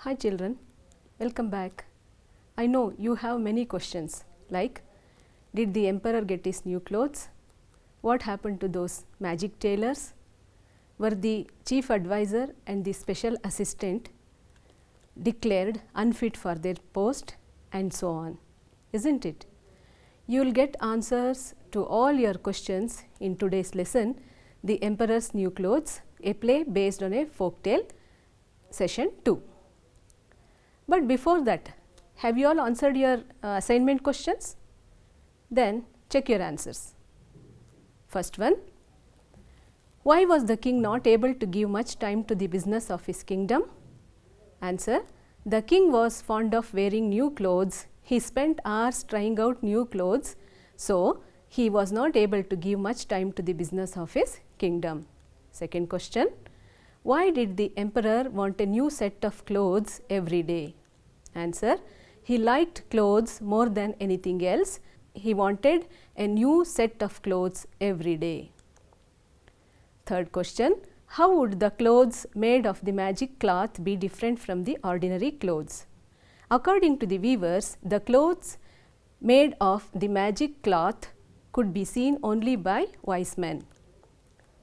Hi children, welcome back. I know you have many questions like, did the emperor get his new clothes? What happened to those magic tailors? Were the chief advisor and the special assistant declared unfit for their post, and so on, isn't it? You will get answers to all your questions in today's lesson, The Emperor's New Clothes, a play based on a folk tale, session 2. But before that, have you all answered your assignment questions? Then check your answers. First one, why was the king not able to give much time to the business of his kingdom? Answer, the king was fond of wearing new clothes. He spent hours trying out new clothes, so he was not able to give much time to the business of his kingdom. Second question, why did the emperor want a new set of clothes every day? Answer, he liked clothes more than anything else. He wanted a new set of clothes every day. Third question, how would the clothes made of the magic cloth be different from the ordinary clothes? According to the weavers, the clothes made of the magic cloth could be seen only by wise men.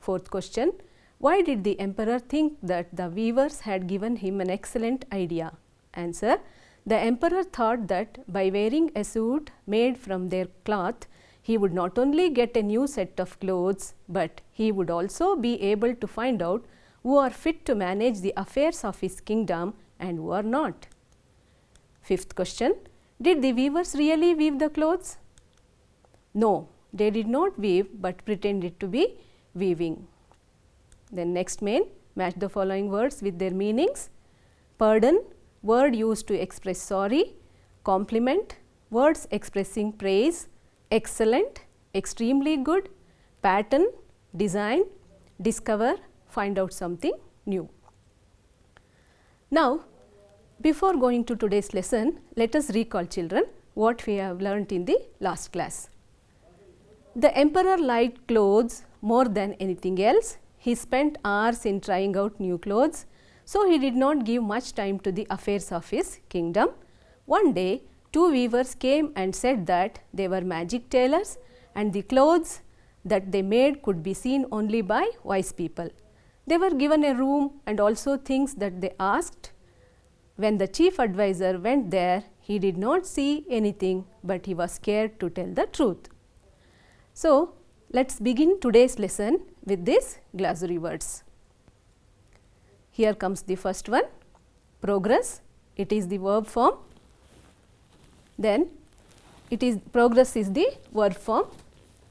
Fourth question, why did the emperor think that the weavers had given him an excellent idea? Answer, the emperor thought that by wearing a suit made from their cloth, he would not only get a new set of clothes, but he would also be able to find out who are fit to manage the affairs of his kingdom and who are not. Fifth question, did the weavers really weave the clothes? No, they did not weave but pretended to be weaving. Then next main, match the following words with their meanings. Pardon, word used to express sorry. Compliment, words expressing praise. Excellent, extremely good. Pattern, design. Discover, find out something new. Now, before going to today's lesson, let us recall children what we have learnt in the last class. The emperor liked clothes more than anything else. He spent hours in trying out new clothes, so he did not give much time to the affairs of his kingdom. One day, two weavers came and said that they were magic tailors and the clothes that they made could be seen only by wise people. They were given a room and also things that they asked. When the chief advisor went there, he did not see anything, but he was scared to tell the truth. So, let us begin today's lesson with these glossary words. Here comes the first one, progress. It is the verb form. Then progress is the verb form.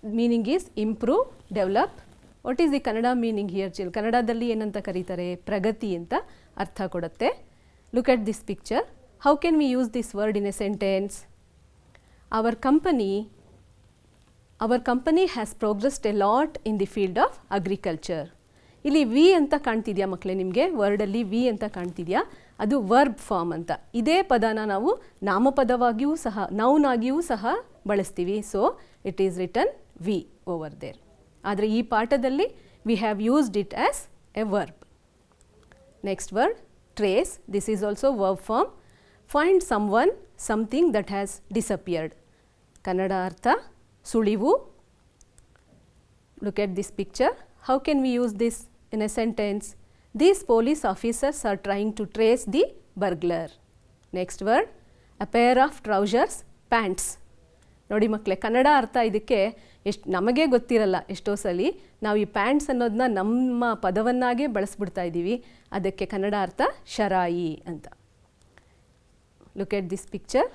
Meaning is improve, develop. What is the Kannada meaning here? Kannadadalli ಏನಂತ ಕರೀತಾರೆ? ಪ್ರಗತಿ ಅಂತ ಅರ್ಥ ಕೊಡುತ್ತೆ. Look at this picture. How can we use this word in a sentence? Our company has progressed a lot in the field of agriculture. ಇಲ್ಲಿ V ಅಂತ ಕಾಣ್ತಿದ್ಯಾ ಮಕ್ಕಳೇ ನಿಮಗೆ? ವರ್ಡಲ್ಲಿ V ಅಂತ ಕಾಣ್ತಿದ್ಯಾ? ಅದು ವರ್ಬ್ ಫಾರ್ಮ್ ಅಂತ. ಇದೇ ಪದನ ನಾವು ನಾಮಪದವಾಗಿಯೂ ಸಹ ನೌನ್ ಆಗಿಯೂ ಸಹ ಬಳಸ್ತೀವಿ. So it is written we over there. ಆದರೆ ಈ ಪಾಠದಲ್ಲಿ we have used it as a verb. Next word trace. This is also verb form. Find someone, something that has disappeared. Kannada artha sulivu. Look at this picture. How can we use this in a sentence? These police officers are trying to trace the burglar. Next word, a pair of trousers, pants. ನೋಡಿ ಮಕ್ಕಳೇ, ಕನ್ನಡ ಅರ್ಥ ಇದಕ್ಕೆ ನಮಗೆ ಗೊತ್ತಿರಲ್ಲ. ಎಷ್ಟೋ ಸಲ ನಾವು ಈ ಪ್ಯಾಂಟ್ಸ್ ಅನ್ನೋದನ್ನ ನಮ್ಮ ಪದವನ್ನಾಗೇ ಬಳಸ್ಬಿಡ್ತಾ ಇದ್ದೀವಿ. ಅದಕ್ಕೆ ಕನ್ನಡ ಅರ್ಥ ಶರಾಯಿ ಅಂತ. Look at this picture.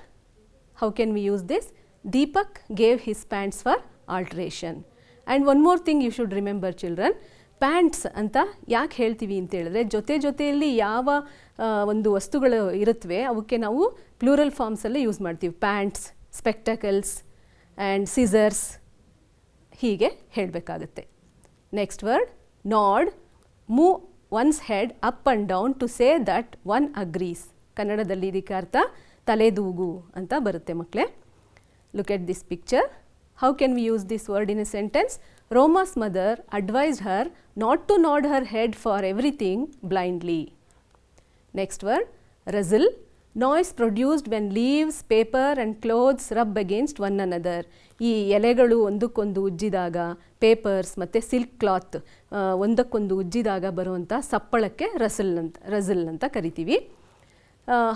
How can we use this? Deepak gave his pants for alteration. And one more thing you should remember children, pants ಅಂತ ಯಾಕೆ ಹೇಳ್ತೀವಿ ಅಂತ ಹೇಳಿದ್ರೆ, ಜೊತೆಯಲ್ಲಿ ಯಾವ ಒಂದು ವಸ್ತುಗಳು ಇರುತ್ತವೆ ಅವಕ್ಕೆ ನಾವು ಪ್ಲೂರಲ್ ಫಾರ್ಮ್ಸಲ್ಲೇ ಯೂಸ್ ಮಾಡ್ತೀವಿ. ಪ್ಯಾಂಟ್ಸ್, ಸ್ಪೆಕ್ಟಕಲ್ಸ್ ಆ್ಯಂಡ್ ಸಿಸರ್ಸ್ ಹೀಗೆ ಹೇಳಬೇಕಾಗುತ್ತೆ. Next word nod, move one's head up and down to say that one agrees. ಕನ್ನಡದಲ್ಲಿ ಇದಕ್ಕೆ ಅರ್ಥ ತಲೆದೂಗು ಅಂತ ಬರುತ್ತೆ ಮಕ್ಕಳೇ. Look at this picture. How can we use this word in a sentence? Roma's mother advised her not to nod her head for everything blindly. Next word, Rustle, noise produced when leaves, paper and clothes rub against one another. ಈ ಎಲೆಗಳು ಒಂದಕ್ಕೊಂದು ಉಜ್ಜಿದಾಗ, papers ಮತ್ತು silk cloth ಒಂದಕ್ಕೊಂದು ಉಜ್ಜಿದಾಗ ಬರುವಂಥ ಸಪ್ಪಳಕ್ಕೆ Russell ಅಂತ ಕರಿತೀವಿ.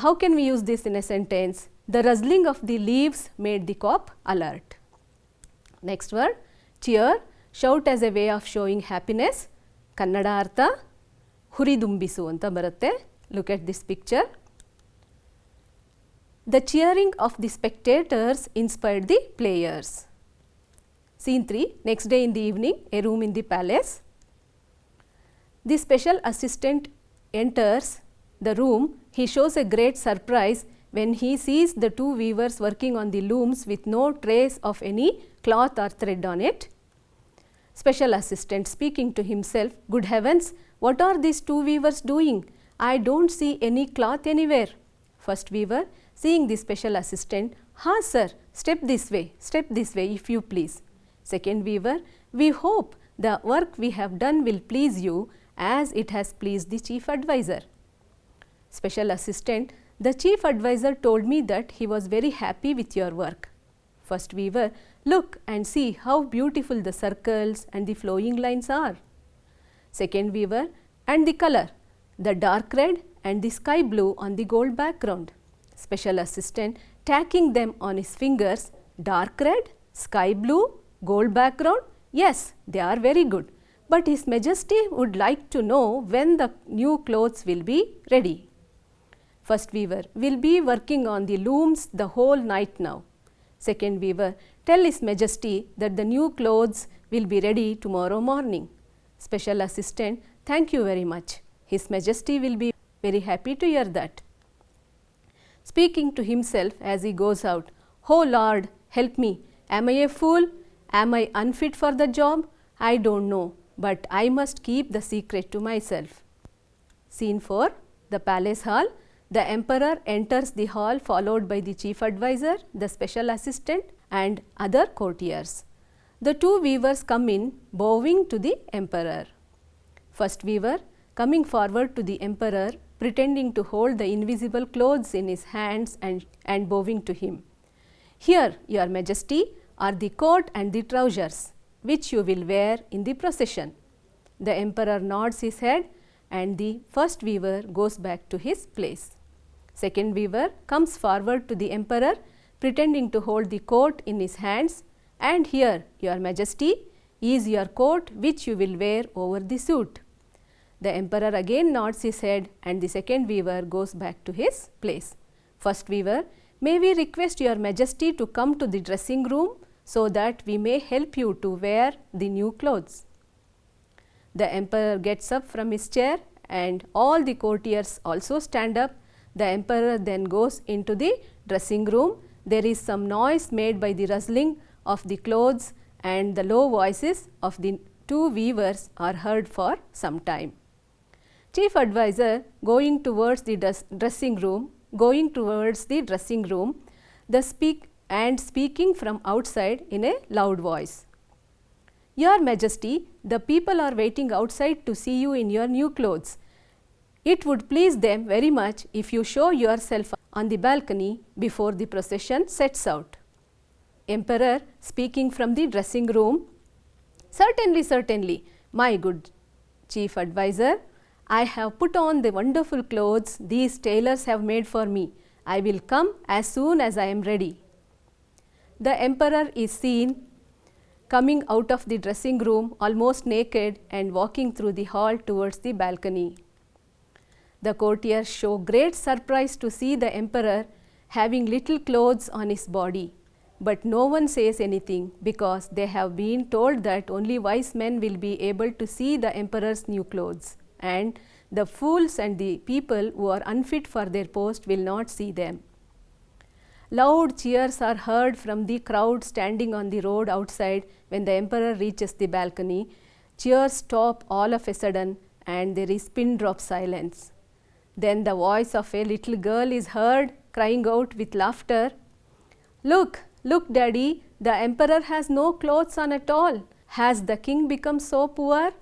How can we use this in a sentence? The rustling of the leaves made the cop alert. Next word, cheer, shout as a way of showing happiness. Kannada ಅರ್ಥ ಹುರಿದುಂಬಿಸು ಅಂತ ಬರುತ್ತೆ. Look at this picture. The cheering of the spectators inspired the players. Scene 3, next day in the evening, a room in the palace. The special assistant enters the room. He shows a great surprise when he sees the two weavers working on the looms with no trace of any cloth or thread on it. Special assistant speaking to himself, good heavens, what are these two weavers doing? I don't see any cloth anywhere. First weaver, seeing the special assistant, ha sir, step this way if you please. Second weaver, we hope the work we have done will please you as it has pleased the chief advisor. Special assistant, the chief advisor told me that he was very happy with your work. First weaver, look and see how beautiful the circles and the flowing lines are. Second weaver, and the color, the dark red and the sky blue on the gold background. Special assistant tacking them on his fingers, dark red, sky blue, gold background, yes, they are very good, but His Majesty would like to know when the new clothes will be ready. First weaver, will be working on the looms the whole night now. Second weaver, tell His Majesty that the new clothes will be ready tomorrow morning. Special assistant, thank you very much. His Majesty will be very happy to hear that. Speaking to himself as he goes out, oh Lord, help me. Am I a fool? Am I unfit for the job? I don't know, but I must keep the secret to myself. Scene 4, the palace hall. The emperor enters the hall followed by the chief advisor, the special assistant and other courtiers. The two weavers come in, bowing to the emperor. First weaver, coming forward to the emperor, pretending to hold the invisible clothes in his hands and bowing to him. Here, your Majesty, are the coat and the trousers, which you will wear in the procession. The emperor nods his head and the first weaver goes back to his place. Second weaver comes forward to the emperor, pretending to hold the coat in his hands, and here, your Majesty, is your coat which you will wear over the suit. The emperor again nods his head and the second weaver goes back to his place. First weaver, may we request your Majesty to come to the dressing room so that we may help you to wear the new clothes. The emperor gets up from his chair and all the courtiers also stand up. The emperor then goes into the dressing room. There is some noise made by the rustling of the clothes and the low voices of the two weavers are heard for some time. Chief advisor going towards the dressing room, speaking from outside in a loud voice. Your Majesty, the people are waiting outside to see you in your new clothes. It would please them very much if you show yourself on the balcony before the procession sets out. Emperor speaking from the dressing room, certainly, certainly, my good chief advisor, I have put on the wonderful clothes these tailors have made for me. I will come as soon as I am ready. The emperor is seen coming out of the dressing room almost naked and walking through the hall towards the balcony. The courtiers show great surprise to see the emperor having little clothes on his body, but no one says anything because they have been told that only wise men will be able to see the emperor's new clothes, and the fools and the people who are unfit for their post will not see them. Loud cheers are heard from the crowd standing on the road outside when the emperor reaches the balcony. Cheers stop all of a sudden and there is pin drop silence. Then the voice of a little girl is heard crying out with laughter, "Look, look daddy, the emperor has no clothes on at all. Has the king become so poor?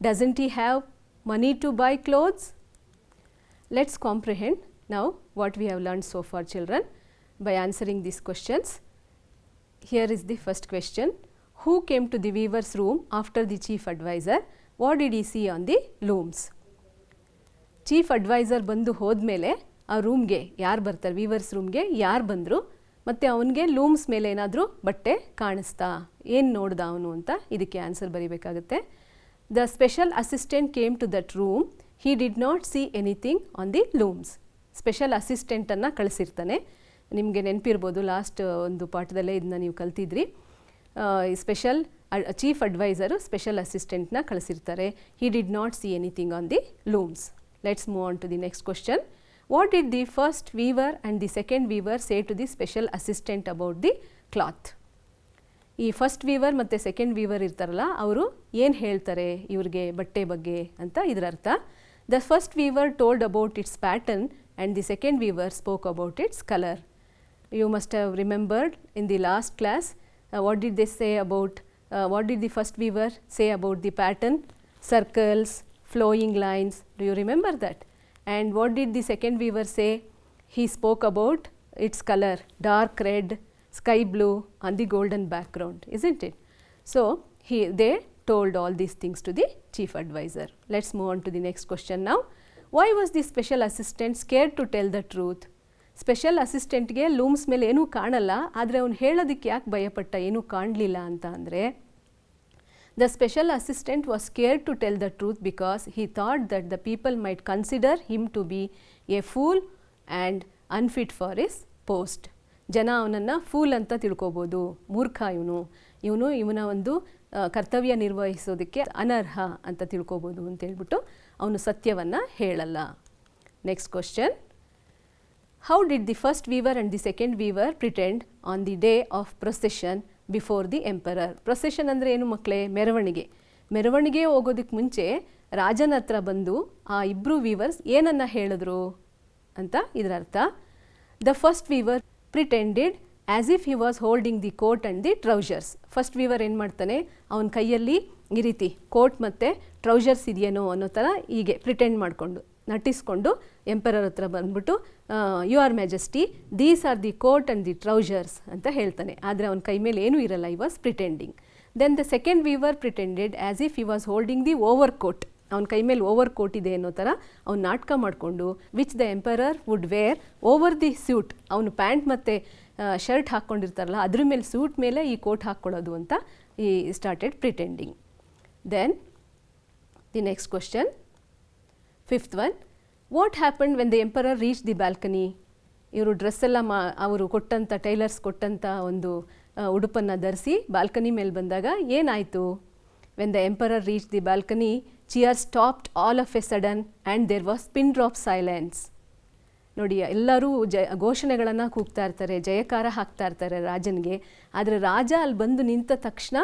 Doesn't he have money to buy clothes?" Let's comprehend Now what we have learned so far, children, by answering these questions. Here is the first question. Who came to the weaver's room after the chief advisor? What did he see on the looms? Chief adviser ಬಂದು ಹೋದ್ಮೇಲೆ ಆ ರೂಮ್ಗೆ ಯಾರು ಬರ್ತಾರೆ, viewers ರೂಮ್ಗೆ ಯಾರು ಬಂದರು ಮತ್ತು ಅವನಿಗೆ ಲೂಮ್ಸ್ ಮೇಲೆ ಏನಾದರೂ ಬಟ್ಟೆ ಕಾಣಿಸ್ತಾ, ಏನು ನೋಡ್ದ ಅವನು ಅಂತ ಇದಕ್ಕೆ ಆನ್ಸರ್ ಬರೀಬೇಕಾಗುತ್ತೆ. The special assistant came to that room, he did not see anything on the looms. Special ಅಸಿಸ್ಟೆಂಟನ್ನು ಕಳಿಸಿರ್ತಾನೆ. ನಿಮಗೆ ನೆನಪಿರ್ಬೋದು, ಲಾಸ್ಟ್ ಒಂದು ಪಾಠದಲ್ಲೇ ಇದನ್ನ ನೀವು ಕಲ್ತಿದ್ರಿ. ಸ್ಪೆಷಲ್ ಚೀಫ್ ಅಡ್ವೈಸರು ಸ್ಪೆಷಲ್ ಅಸಿಸ್ಟೆಂಟ್ನ ಕಳಿಸಿರ್ತಾರೆ. He did not see anything on the looms. Let's move on to the next question. What did the first weaver and the second weaver say to the special assistant about the cloth? ಈ first Weaver ಮತ್ತು second Weaver ಇರ್ತಾರಲ್ಲ, ಅವರು ಏನು ಹೇಳ್ತಾರೆ ಇವ್ರಿಗೆ ಬಟ್ಟೆ ಬಗ್ಗೆ ಅಂತ ಇದರ ಅರ್ಥ. The first Weaver told about it's pattern and the second Weaver spoke about it's colour. You must have remembered in the last class what did they say about, what did the first weaver say about the pattern? Circles, flowing lines. Do you remember that? And what did the second weaver say? He spoke about its color, dark red, sky blue on the golden background, isn't it? So they told all these things to the chief advisor. Let's move on to the next question now. Why was the special assistant scared to tell the truth? Special ಅಸಿಸ್ಟೆಂಟ್ಗೆ looms ಮೇಲೆ ಏನೂ ಕಾಣಲ್ಲ, ಆದರೆ ಅವನು ಹೇಳೋದಕ್ಕೆ ಯಾಕೆ ಭಯಪಟ್ಟ, ಏನೂ ಕಾಣಲಿಲ್ಲ ಅಂತ ಅಂದರೆ, the special assistant was scared to tell the truth because he thought that the people might consider him to be a fool and unfit for his post. ಜನ ಅವನನ್ನು ಫೂಲ್ ಅಂತ ತಿಳ್ಕೊಬೋದು, ಮೂರ್ಖ ಇವನ ಒಂದು ಕರ್ತವ್ಯ ನಿರ್ವಹಿಸೋದಕ್ಕೆ ಅನರ್ಹ ಅಂತ ತಿಳ್ಕೊಬೋದು ಅಂತೇಳ್ಬಿಟ್ಟು ಅವನು ಸತ್ಯವನ್ನು ಹೇಳಲ್ಲ. Next question. How did the first weaver and the second weaver pretend on the day of procession before the emperor? Procession ಅಂದರೆ ಏನು ಮಕ್ಕಳೇ? ಮೆರವಣಿಗೆ ಹೋಗೋದಕ್ಕೆ ಮುಂಚೆ ರಾಜನ ಹತ್ರ ಬಂದು ಆ ಇಬ್ಬರು ವೀವರ್ಸ್ ಏನನ್ನ ಹೇಳಿದ್ರು ಅಂತ ಇದರ ಅರ್ಥ. The first weaver pretended as if he was holding the coat and the trousers. First weaver ಏನು ಮಾಡ್ತಾನೆ, ಅವನ ಕೈಯಲ್ಲಿ ಈ ರೀತಿ ಕೋಟ್ ಮತ್ತು ಟ್ರೌಸರ್ಸ್ ಇದೆಯೇನೋ ಅನ್ನೋ ಥರ ಹೀಗೆ ಪ್ರಿಟೆಂಡ್ ಮಾಡಿಕೊಂಡು ನಟಿಸ್ಕೊಂಡು ಎಂಪರರ್ ಹತ್ರ ಬಂದ್ಬಿಟ್ಟು your majesty, these are the coat and the trousers ಅಂತ ಹೇಳ್ತಾನೆ. ಆದರೆ ಅವನ ಕೈ ಮೇಲೆ ಏನೂ ಇರಲ್ಲ, he was pretending. Then the second weaver pretended as if he was holding the overcoat. ಅವನ ಕೈ ಮೇಲೆ ಓವರ್ ಕೋಟ್ ಇದೆ ಅನ್ನೋ ಥರ ಅವ್ನು ನಾಟಕ ಮಾಡಿಕೊಂಡು which the emperor would wear over the suit. ಅವನು ಪ್ಯಾಂಟ್ ಮತ್ತು ಶರ್ಟ್ ಹಾಕ್ಕೊಂಡಿರ್ತಾರಲ್ಲ, ಅದ್ರ ಮೇಲೆ ಸೂಟ್ ಮೇಲೆ ಈ ಕೋಟ್ ಹಾಕ್ಕೊಳ್ಳೋದು ಅಂತ he started pretending. Then the next question, fifth one. What happened when the emperor reach the balcony? ಇವರು ಡ್ರೆಸ್ ಎಲ್ಲ ಅವರು ಕೊಟ್ಟಂಥ ಟೈಲರ್ಸ್ ಕೊಟ್ಟಂಥ ಒಂದು ಉಡುಪನ್ನು ಧರಿಸಿ ಬಾಲ್ಕನಿ ಮೇಲೆ ಬಂದಾಗ ಏನಾಯಿತು? When the emperor reach the balcony, cheer stopped all of a sudden and there was pin drop silence. ನೋಡಿ, ಎಲ್ಲರೂ ಘೋಷಣೆಗಳನ್ನು ಕೂಗ್ತಾ ಇರ್ತಾರೆ, ಜಯಕಾರ ಹಾಕ್ತಾ ಇರ್ತಾರೆ ರಾಜನಿಗೆ. ಆದರೆ ರಾಜ ಅಲ್ಲಿ ಬಂದು ನಿಂತ ತಕ್ಷಣ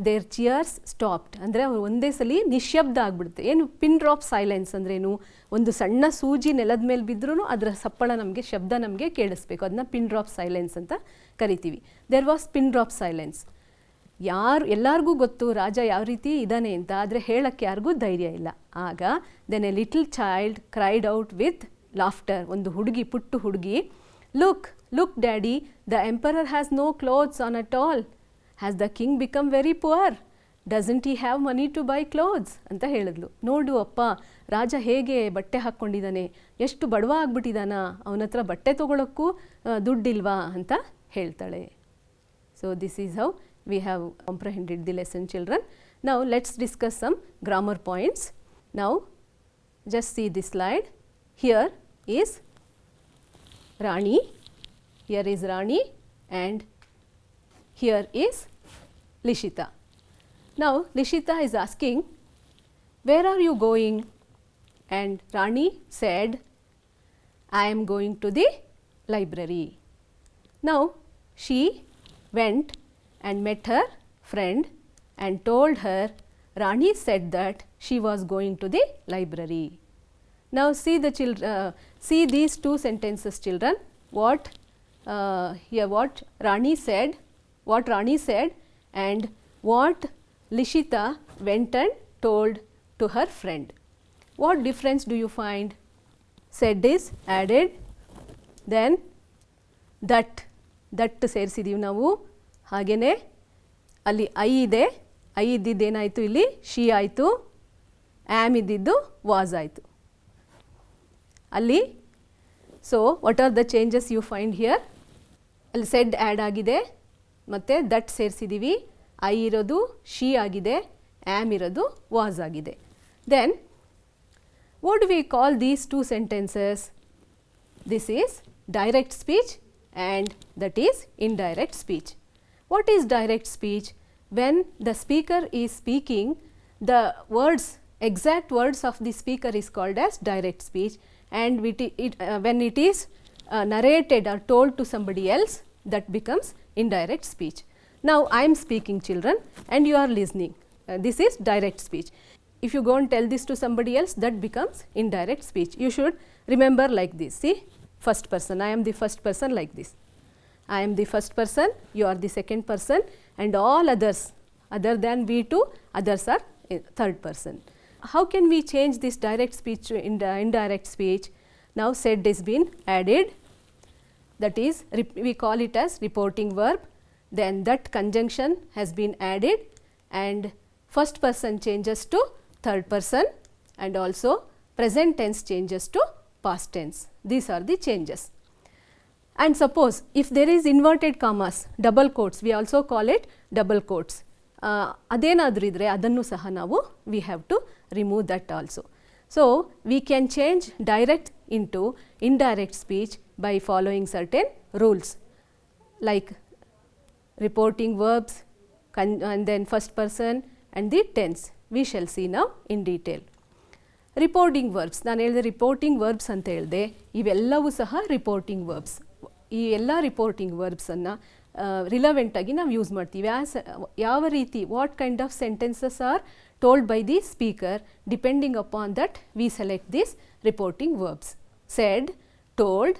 ದೇರ್ ಚಿಯರ್ಸ್ ಸ್ಟಾಪ್ಡ್, ಅಂದರೆ ಅವರು ಒಂದೇ ಸಲ ನಿಶ್ಶಬ್ದ ಆಗಿಬಿಡುತ್ತೆ. ಏನು ಪಿನ್ ಡ್ರಾಪ್ ಸೈಲೆನ್ಸ್ ಅಂದ್ರೇನು? ಒಂದು ಸಣ್ಣ ಸೂಜಿ ನೆಲದ ಮೇಲೆ ಬಿದ್ದರೂ ಅದರ ಸಪ್ಪಳ ನಮಗೆ, ಶಬ್ದ ನಮಗೆ ಕೇಳಿಸ್ಬೇಕು, ಅದನ್ನ ಪಿನ್ ಡ್ರಾಪ್ ಸೈಲೆನ್ಸ್ ಅಂತ ಕರಿತೀವಿ. There was pin drop silence. ಎಲ್ಲರಿಗೂ ಗೊತ್ತು ರಾಜ ಯಾವ ರೀತಿ ಇದ್ದಾನೆ ಅಂತ, ಆದರೆ ಹೇಳಕ್ಕೆ ಯಾರಿಗೂ ಧೈರ್ಯ ಇಲ್ಲ. ಆಗ then a little child cried out with laughter. ಒಂದು ಹುಡುಗಿ, ಪುಟ್ಟು ಹುಡುಗಿ, look daddy, the emperor has no clothes on at all. Has the king become very poor? Doesn't he have money to buy clothes ಅಂತ ಹೇಳಿದ್ಲು. ನೋಡು ಅಪ್ಪ, ರಾಜ ಹೇಗೆ ಬಟ್ಟೆ ಹಾಕ್ಕೊಂಡಿದ್ದಾನೆ, ಎಷ್ಟು ಬಡವ ಆಗ್ಬಿಟ್ಟಿದ್ದಾನ, ಅವನ ಹತ್ರ ಬಟ್ಟೆ ತೊಗೊಳಕ್ಕೂ ದುಡ್ಡಿಲ್ವಾ ಅಂತ ಹೇಳ್ತಾಳೆ. So this is how we have comprehended the lesson, children. Now let's discuss some grammar points. Now just see this slide. Here is Rani, here is Rani, and here is Lishita. Now Lishita is asking, where are you going? And Rani said, I am going to the library. Now she went and met her friend and told her Rani said that she was going to the library. Now see the see these two sentences, children. What Rani said, and what Lishita went and told to her friend. What difference do you find? Said is added, then that ಸೇರಿಸಿದ್ದೀವಿ ನಾವು. ಹಾಗೆಯೇ ಅಲ್ಲಿ I ಇದೆ, I ಇದ್ದಿದ್ದೇನಾಯಿತು ಇಲ್ಲಿ she ಆಯಿತು, am ಇದ್ದಿದ್ದು was ಆಯಿತು ಅಲ್ಲಿ. So what are the changes you find here? ಅಲ್ಲಿ ಸೆಡ್ ಆ್ಯಡ್ ಆಗಿದೆ ಮತ್ತು ದಟ್ ಸೇರಿಸಿದ್ದೀವಿ, ಐ ಇರೋದು ಶಿ ಆಗಿದೆ, ಆ್ಯಮ್ ಇರೋದು ವಾಸ್ ಆಗಿದೆ. Then what do we call these two sentences? This is direct speech and that is indirect speech. What is direct speech? When the speaker is speaking, the words, exact words of the speaker is called as direct speech, and when it is narrated or told to somebody else, that becomes indirect speech. Now I am speaking, children, and you are listening. This is direct speech. If you go and tell this to somebody else, that becomes indirect speech. You should remember like this. See, first person, I am the first person, like this. I am the first person, you are the second person, and all others other than we two, others are third person. How can we change this direct speech to indirect speech? Now said is been added, that is we call it as reporting verb. Then that conjunction has been added and first person changes to third person, and also present tense changes to past tense. These are the changes. And suppose if there is inverted commas, double quotes, we also call it double quotes. ಅದೇನಾದರೂ ಇದ್ದರೆ ಅದನ್ನು ಸಹ ನಾವು we have to remove that also. So we can change direct into indirect speech by following certain rules like reporting verbs and then first person and the tense. We shall see now in detail. Reporting verbs, ನಾನು ಹೇಳಿದೆ reporting verbs ಅಂತ ಹೇಳಿದೆ, ಇವೆಲ್ಲವೂ ಸಹ reporting verbs. ಈ ಎಲ್ಲ reporting ವರ್ಬ್ಸನ್ನು ರಿಲವೆಂಟಾಗಿ ನಾವು use ಮಾಡ್ತೀವಿ. ಯಾವ ರೀತಿ, what kind of sentences are told by the speaker, depending upon that we select this reporting verbs. Said, told,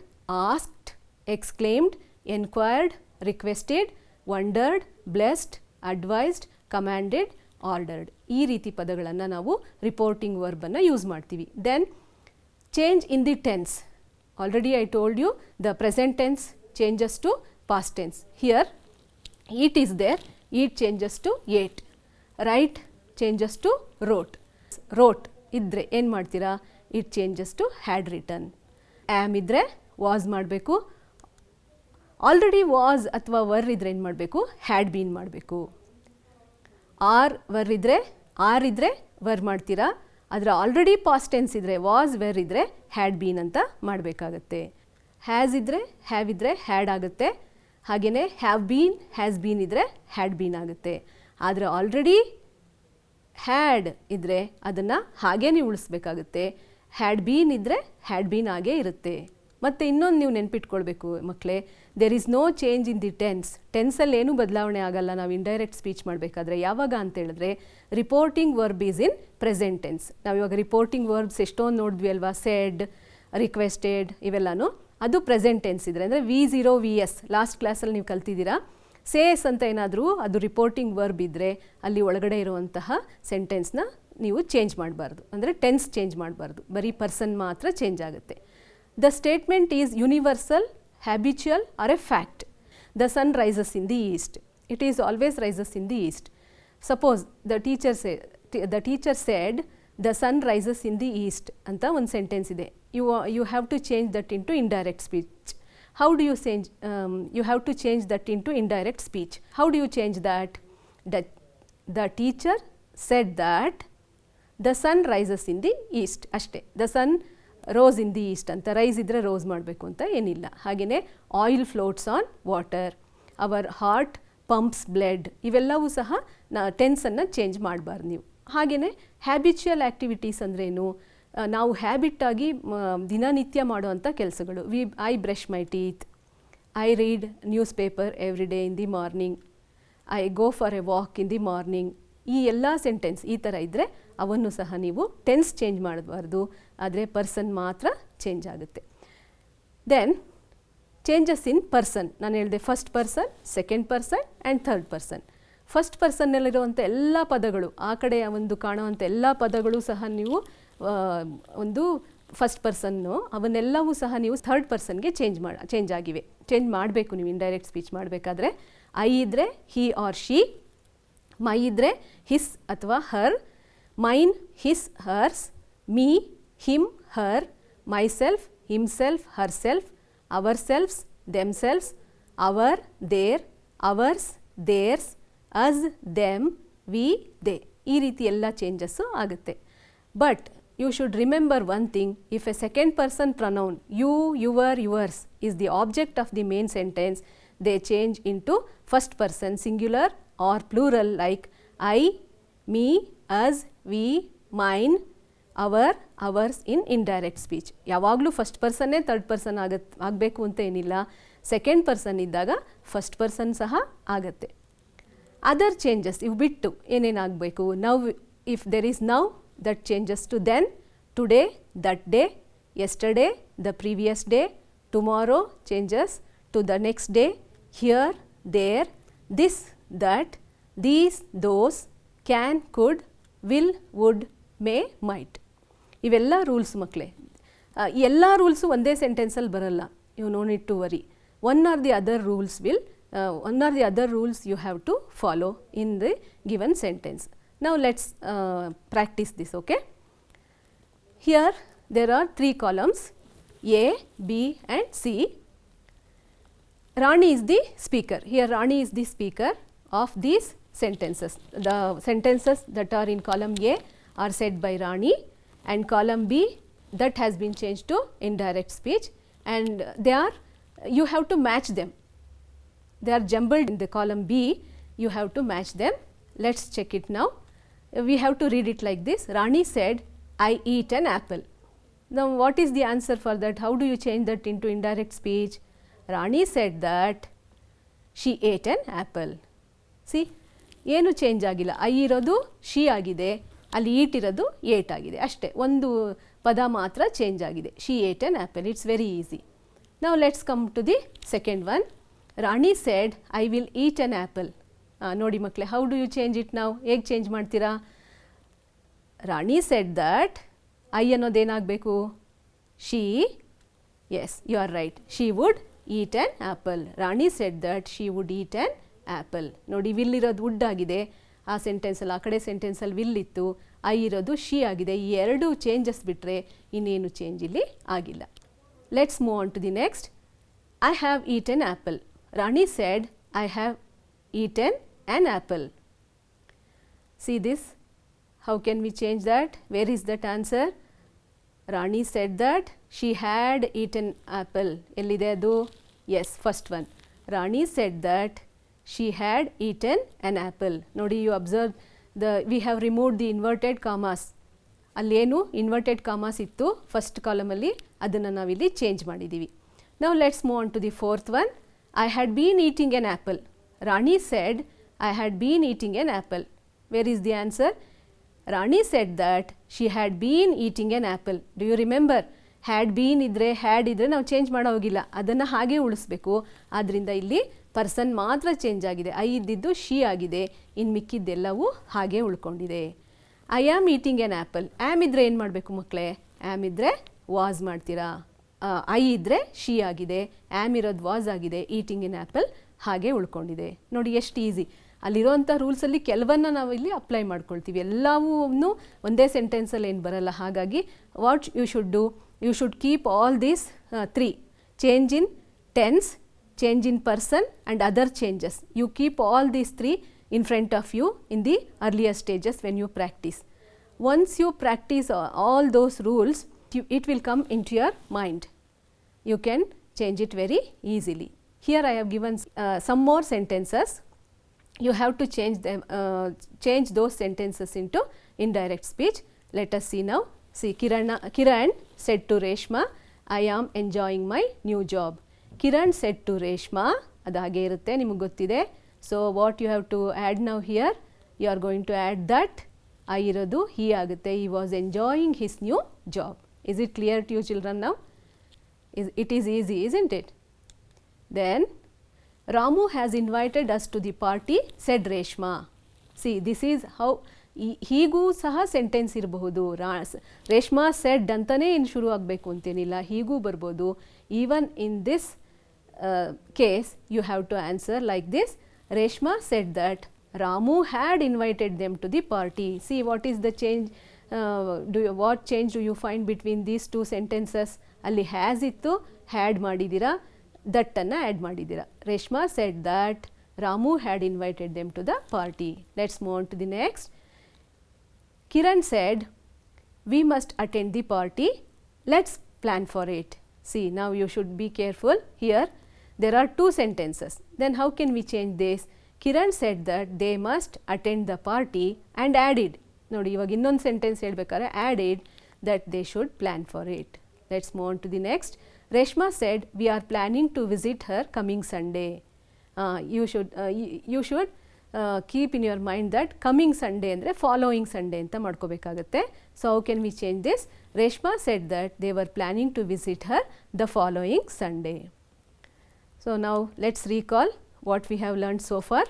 asked, exclaimed, enquired, requested, wondered, blessed, advised, commanded, ordered. ಈ ರೀತಿ ಪದಗಳನ್ನು ನಾವು ರಿಪೋರ್ಟಿಂಗ್ ವರ್ಬನ್ನು use ಮಾಡ್ತೀವಿ. Then change in the tense. Already I told you the present tense changes to past tense. Here eat is there, eat changes to ate, write changes to wrote. wrote ಇದ್ದರೆ ಏನು ಮಾಡ್ತೀರಾ, it changes to had written. am ಇದ್ದರೆ was ಮಾಡಬೇಕು, already was ಅಥವಾ were ಇದ್ದರೆ ಏನು ಮಾಡಬೇಕು, had been ಮಾಡಬೇಕು. ಆರ್ ವರ್ ಇದ್ದರೆ, ಆರ್ ಇದ್ದರೆ ವರ್ ಮಾಡ್ತೀರಾ, ಆದರೆ ಆಲ್ರೆಡಿ ಪಾಸ್ಟ್ ಟೆನ್ಸ್ ಇದ್ದರೆ ವಾಸ್ ವೆರ್ ಇದ್ದರೆ ಹ್ಯಾಡ್ ಬೀನ್ ಅಂತ ಮಾಡಬೇಕಾಗತ್ತೆ. ಹ್ಯಾಸ್ ಇದ್ದರೆ ಹ್ಯಾವ್ ಇದ್ದರೆ ಹ್ಯಾಡ್ ಆಗುತ್ತೆ, ಹಾಗೆಯೇ ಹ್ಯಾವ್ ಬೀನ್ ಹ್ಯಾಸ್ ಬೀನ್ ಇದ್ದರೆ ಹ್ಯಾಡ್ ಬೀನ್ ಆಗುತ್ತೆ. ಆದರೆ ಆಲ್ರೆಡಿ ಹ್ಯಾಡ್ ಇದ್ದರೆ ಅದನ್ನು ಹಾಗೇ ನೀವು ಉಳಿಸ್ಬೇಕಾಗುತ್ತೆ, ಹ್ಯಾಡ್ ಬೀನ್ ಇದ್ದರೆ ಹ್ಯಾಡ್ ಬೀನ್ ಆಗೇ ಇರುತ್ತೆ. ಮತ್ತು ಇನ್ನೊಂದು ನೀವು ನೆನ್ಪಿಟ್ಕೊಳ್ಬೇಕು ಮಕ್ಕಳೇ, there is no change in the tense. ಟೆನ್ಸಲ್ಲಿ ಏನೂ ಬದಲಾವಣೆ ಆಗಲ್ಲ ನಾವು ಇಂಡೈರೆಕ್ಟ್ ಸ್ಪೀಚ್ ಮಾಡಬೇಕಾದ್ರೆ. ಯಾವಾಗ ಅಂತ ಹೇಳಿದ್ರೆ reporting verb is in present tense. ನಾವು ಇವಾಗ ರಿಪೋರ್ಟಿಂಗ್ ವರ್ಬ್ಸ್ ಎಷ್ಟೊಂದು ನೋಡಿದ್ವಿ ಅಲ್ವಾ, ಸೆಡ್, ರಿಕ್ವೆಸ್ಟೆಡ್, ಇವೆಲ್ಲನೂ ಅದು ಪ್ರೆಸೆಂಟ್ ಟೆನ್ಸ್ ಇದ್ದರೆ, ಅಂದರೆ V0 VS ಲಾಸ್ಟ್ ಕ್ಲಾಸಲ್ಲಿ ನೀವು ಕಲ್ತಿದ್ದೀರಾ. ಸೇಸ್ ಅಂತ ಏನಾದರೂ ಅದು ರಿಪೋರ್ಟಿಂಗ್ ವರ್ಬ್ ಇದ್ದರೆ ಅಲ್ಲಿ ಒಳಗಡೆ ಇರುವಂತಹ ಸೆಂಟೆನ್ಸ್ನ ನೀವು ಚೇಂಜ್ ಮಾಡಬಾರ್ದು, ಅಂದರೆ ಟೆನ್ಸ್ ಚೇಂಜ್ ಮಾಡಬಾರ್ದು, ಬರೀ ಪರ್ಸನ್ ಮಾತ್ರ ಚೇಂಜ್ ಆಗುತ್ತೆ. The statement is universal, habitual or a fact. The sun rises in the east. It is always rises in the east. Suppose the teacher said the sun rises in the east ಅಂತ ಒಂದು sentence ಇದೆ. You have to change that into indirect speech. How do you change? You have to change that into indirect speech. How do you change that? The teacher said that the sun rises in the east. ಅಷ್ಟೇ. The sun rose in the east ಅಂತ, rise ಇದ್ದರೆ rose ಮಾಡಬೇಕು ಅಂತ ಏನಿಲ್ಲ. ಹಾಗೆಯೇ oil floats on water, our heart pumps blood, ಇವೆಲ್ಲವೂ ಸಹ tension change ಮಾಡಬಾರ್ದು ನೀವು. ಹಾಗೆಯೇ ಹ್ಯಾಬಿಚುಯಲ್ ಆ್ಯಕ್ಟಿವಿಟೀಸ್ ಅಂದ್ರೇನು, ನಾವು ಹ್ಯಾಬಿಟ್ಟಾಗಿ ದಿನನಿತ್ಯ ಮಾಡುವಂಥ ಕೆಲಸಗಳು. I brush my teeth, I read news paper every day in the morning, I go for A walk in the morning. ಈ ಎಲ್ಲ ಸೆಂಟೆನ್ಸ್ ಈ ಥರ ಇದ್ದರೆ ಅವನ್ನು ಸಹ ನೀವು ಟೆನ್ಸ್ ಚೇಂಜ್ ಮಾಡಬಾರ್ದು, ಆದರೆ ಪರ್ಸನ್ ಮಾತ್ರ ಚೇಂಜ್ ಆಗುತ್ತೆ. ದೆನ್ ಚೇಂಜಸ್ ಇನ್ ಪರ್ಸನ್, ನಾನು ಹೇಳಿದೆ first person, second person and third person. First ಪರ್ಸನ್ನಲ್ಲಿರುವಂಥ ಎಲ್ಲ ಪದಗಳು, ಆ ಕಡೆ ಒಂದು ಕಾಣುವಂಥ ಎಲ್ಲ ಪದಗಳು ಸಹ ನೀವು ಒಂದು ಫಸ್ಟ್ ಪರ್ಸನ್ನು ಅವನ್ನೆಲ್ಲವೂ ಸಹ ನೀವು ಥರ್ಡ್ ಪರ್ಸನ್ಗೆ ಚೇಂಜ್ ಆಗಿವೆ. ಚೇಂಜ್ ಮಾಡಬೇಕು ನೀವು ಇಂಡೈರೆಕ್ಟ್ ಸ್ಪೀಚ್ ಮಾಡಬೇಕಾದ್ರೆ. ಐ ಇದ್ದರೆ ಹಿ ಆರ್ ಶಿ, ಮೈ ಇದ್ದರೆ ಹಿಸ್ ಅಥವಾ her, mine his hers, me him her, myself himself herself, ourselves themselves, our their, ours theirs, us them, we they. ಈ ರೀತಿ ಎಲ್ಲ ಚೇಂಜಸ್ಸು ಆಗುತ್ತೆ. But you should remember one thing, if a second person pronoun you, your, yours is the object of the main sentence, they change into first person singular or plural like I, me, us, we, mine, our, ours in indirect speech. ಯಾವಾಗಲೂ first ಪರ್ಸನ್ನೇ third person ಆಗಬೇಕು ಅಂತ ಏನಿಲ್ಲ. Second person ಇದ್ದಾಗ first person ಸಹ ಆಗತ್ತೆ. Other changes ಇವು ಬಿಟ್ಟು ಏನೇನಾಗಬೇಕು, now if there is now, that changes to then, today, that day, yesterday, the previous day, tomorrow changes to the next day, here, there, this, that, these, those, can, could, will, would, may, might. ಇವೆಲ್ಲ rules ಮಕ್ಕಳೇ. ಎಲ್ಲ rules ಒಂದೇ ಸೆಂಟೆನ್ಸಲ್ಲಿ ಬರಲ್ಲ. You no need to worry. One or the other rules you have to follow in the given sentence. Now let's practice this, okay? Here there are 3 columns, A, B and C. Rani is the speaker. Here Rani is the speaker of these sentences. The sentences that are in column A are said by Rani, and column B that has been changed to indirect speech, and you have to match them. They are jumbled in the column B, you have to match them. Let's check it now. We have to read it like this. Rani said, I eat an apple. Now what is the answer for that? How do you change that into indirect speech? Rani said that she ate an apple. See, ಏನು change ಆಗಿಲ್ಲ. I ಇರೋದು she ಆಗಿದೆ, ಅಲ್ಲಿ ಈಟ್ ಇರೋದು eight ಆಗಿದೆ ಅಷ್ಟೇ. ಒಂದು ಪದ ಮಾತ್ರ ಚೇಂಜ್ ಆಗಿದೆ. She ate an apple. It's very easy. Now let's come to the second one. Rani said, I will eat an apple. ನೋಡಿ ಮಕ್ಕಳೇ, how do you change it ನಾವು? ಹೇಗೆ ಚೇಂಜ್ ಮಾಡ್ತೀರಾ? ರಾಣಿ ಸೆಡ್ ದಟ್ ಐ ಅನ್ನೋದೇನಾಗಬೇಕು? She, yes you are right, she would eat an apple. Rani said that she would eat an apple. ನೋಡಿ, will ಇರೋದು would ಆಗಿದೆ ಆ ಸೆಂಟೆನ್ಸಲ್ಲಿ, ಆ ಕಡೆ ಸೆಂಟೆನ್ಸಲ್ಲಿ ವಿಲ್ ಇತ್ತು, ಐ ಇರೋದು ಶಿ ಆಗಿದೆ. ಈ ಎರಡು ಚೇಂಜಸ್ ಬಿಟ್ಟರೆ ಇನ್ನೇನು ಚೇಂಜ್ ಇಲ್ಲಿ ಆಗಿಲ್ಲ. Let's move on to the next. I have eaten apple. Rani said I have eaten an apple. See this, how can we change that? Where is that answer? Rani said that she had eaten apple. Ellide adu? Yes, first one. Rani said that she had eaten an apple. Nodi, you observe we have removed the inverted commas. Allenu inverted commas ittu first column alli, adanna navilli change ಮಾಡಿದೀವಿ. Now let's move on to the fourth one. I had been eating an apple. Rani said, I had been eating an apple. Where is the answer? Rani said that she had been eating an apple. Do you remember? Had been ಇದ್ರೆ ನಾವು change ಮಾಡೋ ಹೋಗಿಲ್ಲ, ಅದನ್ನು ಹಾಗೆ ಉಳಿಸ್ಬೇಕು. ಆದ್ದರಿಂದ ಇಲ್ಲಿ person ಮಾತ್ರ ಚೇಂಜ್ ಆಗಿದೆ. ಐ ಇದ್ದಿದ್ದು ಶಿ ಆಗಿದೆ, ಇನ್ನು ಮಿಕ್ಕಿದ್ದೆಲ್ಲವೂ ಹಾಗೆ ಉಳ್ಕೊಂಡಿದೆ. I am eating an apple. Am ಇದ್ದರೆ ಏನು ಮಾಡಬೇಕು ಮಕ್ಕಳೇ? ಆ್ಯಮ್ ಇದ್ದರೆ ವಾಸ್ ಮಾಡ್ತೀರಾ. ಐ ಇದ್ದರೆ ಶಿ ಆಗಿದೆ, ಆ್ಯಮ್ ಇರೋದು ವಾಸ್ ಆಗಿದೆ, ಈಟಿಂಗ್ ಎನ್ ಆ್ಯಪಲ್ ಹಾಗೆ ಉಳ್ಕೊಂಡಿದೆ. ನೋಡಿ ಎಷ್ಟು ಈಸಿ. ಅಲ್ಲಿರೋಂಥ ರೂಲ್ಸಲ್ಲಿ ಕೆಲವನ್ನ ನಾವು ಇಲ್ಲಿ ಅಪ್ಲೈ ಮಾಡ್ಕೊಳ್ತೀವಿ, ಎಲ್ಲವೂ ಒಂದೇ ಸೆಂಟೆನ್ಸಲ್ಲಿ ಏನು ಬರಲ್ಲ. ಹಾಗಾಗಿ what you should do, you should keep all these 3: change in tense, change in person and other changes. You keep all these 3 in front of you in the earlier stages when you practice. Once you practice all those rules, it will come into your mind. You can change it very easily. Here I have given some more sentences. You have to change those sentences into indirect speech. Let us see now. See, Kiran said to Reshma, I am enjoying my new job. Kiran said to Reshma, ಅದು ಹಾಗೆ ಇರುತ್ತೆ, ನಿಮಗೆ ಗೊತ್ತಿದೆ. So what you have to add now here, you are going to add that. I ಇರೋದು he ಆಗುತ್ತೆ. He was enjoying his new job. Is it clear to you children now? It is easy, isn't it? Then Ramu has invited us to the party, said Reshma. See, this is how ಹೀಗೂ ಸಹ sentence ಇರಬಹುದು. Reshma shed ಅಂತಲೇ ಇನ್ನು ಶುರು ಆಗಬೇಕು ಅಂತೇನಿಲ್ಲ, ಹೀಗೂ ಬರ್ಬೋದು. Even in this case you have to answer like this. Reshma said that Ramu had invited them to the party. See what is the change, what change do you find between these two sentences? ಅಲ್ಲಿ has ಇತ್ತು, had ಮಾಡಿದ್ದೀರಾ, that ಅನ್ನು add ಮಾಡಿದ್ದೀರಾ. Reshma said that Ramu had invited them to the party. Let's move on to the next. Kiran said we must attend the party, let's plan for it. See, now you should be careful here. There are two sentences. Then how can we change this? Kiran said that they must attend the party and added. ನೋಡಿ ಇವಾಗ ಇನ್ನೊಂದು sentence ಹೇಳ್ಬೇಕಾದ್ರೆ added that they should plan for it. Let's move on to the next. Reshma said we are planning to visit her coming Sunday. You should keep in your mind that coming Sunday ಅಂದರೆ following Sunday ಅಂತ ಮಾಡ್ಕೋಬೇಕಾಗತ್ತೆ. So how can we change this? Reshma said that they were planning to visit her the following Sunday. So now let's recall what we have learned so far.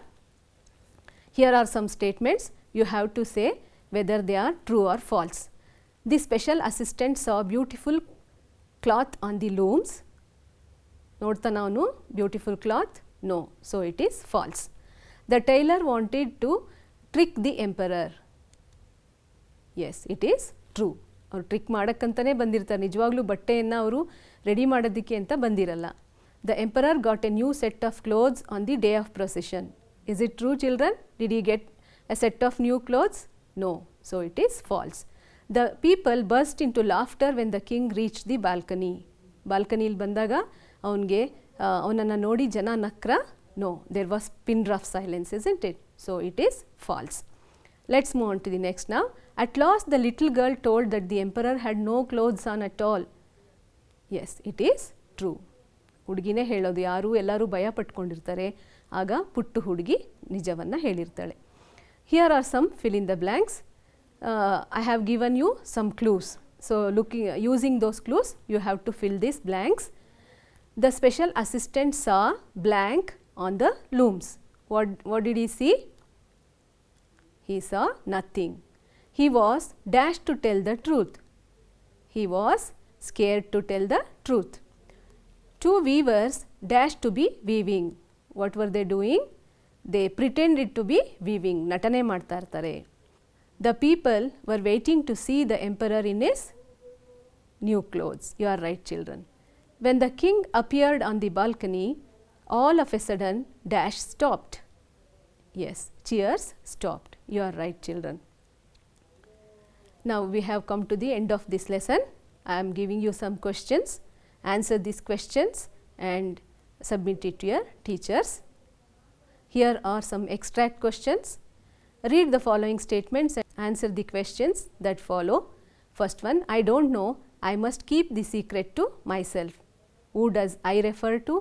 Here are some statements. You have to say whether they are true or false. The special assistant saw beautiful cloth on the looms. ನೋಡ್ತಾನ ಅವನು beautiful cloth? No. So it is false. The tailor wanted to trick the emperor. Yes, it is true. ಅವರು trick ಮಾಡೋಕ್ಕಂತಲೇ ಬಂದಿರ್ತಾರೆ, ನಿಜವಾಗ್ಲೂ ಬಟ್ಟೆಯನ್ನು ಅವರು ready ಮಾಡೋದಕ್ಕೆ ಅಂತ ಬಂದಿರಲ್ಲ. The emperor got a new set of clothes on the day of procession. Is it true, children? Did he get a set of new clothes? No. So it is false. The people burst into laughter when the king reached the balcony. ಬಾಲ್ಕನಿಲಿ ಬಂದಾಗ ಅವನನ್ನು ನೋಡಿ ಜನ ನಕ್ರ? No. There was pin drop silence, isn't it? So it is false. Let's move on to the next now. At last the little girl told that the emperor had no clothes on at all. Yes, it is true. ಹುಡುಗಿನೇ ಹೇಳೋದು, ಯಾರು ಎಲ್ಲರೂ ಭಯ ಪಟ್ಕೊಂಡಿರ್ತಾರೆ, ಆಗ ಪುಟ್ಟು ಹುಡುಗಿ ನಿಜವನ್ನು ಹೇಳಿರ್ತಾಳೆ. Here are some fill in the blanks. I have given you some clues. So using those clues you have to fill this blanks. The special assistant saw blank on the looms. What did he see? He saw nothing. He was dashed to tell the truth. He was scared to tell the truth. Two weavers dashed to be weaving. What were they doing? They pretended to be weaving. ನಟನೆ ಮಾಡ್ತಾ ಇರ್ತಾರೆ. The people were waiting to see the emperor in his new clothes. You are right, children. When the king appeared on the balcony, all of a sudden dash stopped. Yes, cheers stopped. You are right, children. Now we have come to the end of this lesson. I am giving you some questions. Answer these questions and submit it to your teachers. Here are some extract questions. Read the following statements and answer the questions that follow. First one, I don't know, I must keep the secret to myself. Who does I refer to?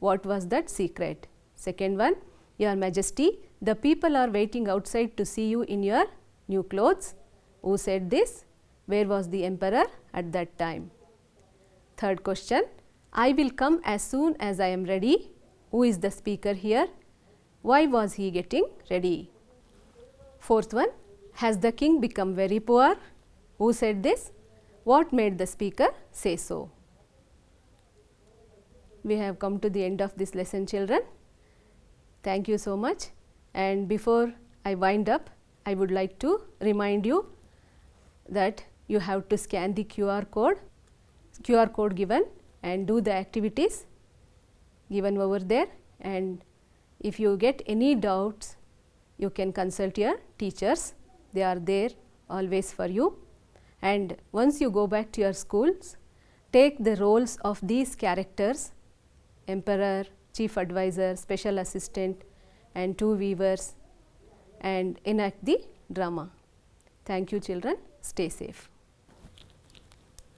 What was that secret? Second one, Your Majesty, the people are waiting outside to see you in your new clothes. Who said this? Where was the emperor at that time? Third question, I will come as soon as I am ready. Who is the speaker here? Why was he getting ready? Fourth one, has the king become very poor? Who said this? What made the speaker say so? We have come to the end of this lesson, children. Thank you so much. And before I wind up, I would like to remind you that you have to scan the QR code given and do the activities given over there. And if you get any doubts, you can consult your teachers. They are there always for you. And once you go back to your schools, take the roles of these characters, emperor, chief advisor, special assistant and two weavers, and enact the drama. Thank you, children. Stay safe.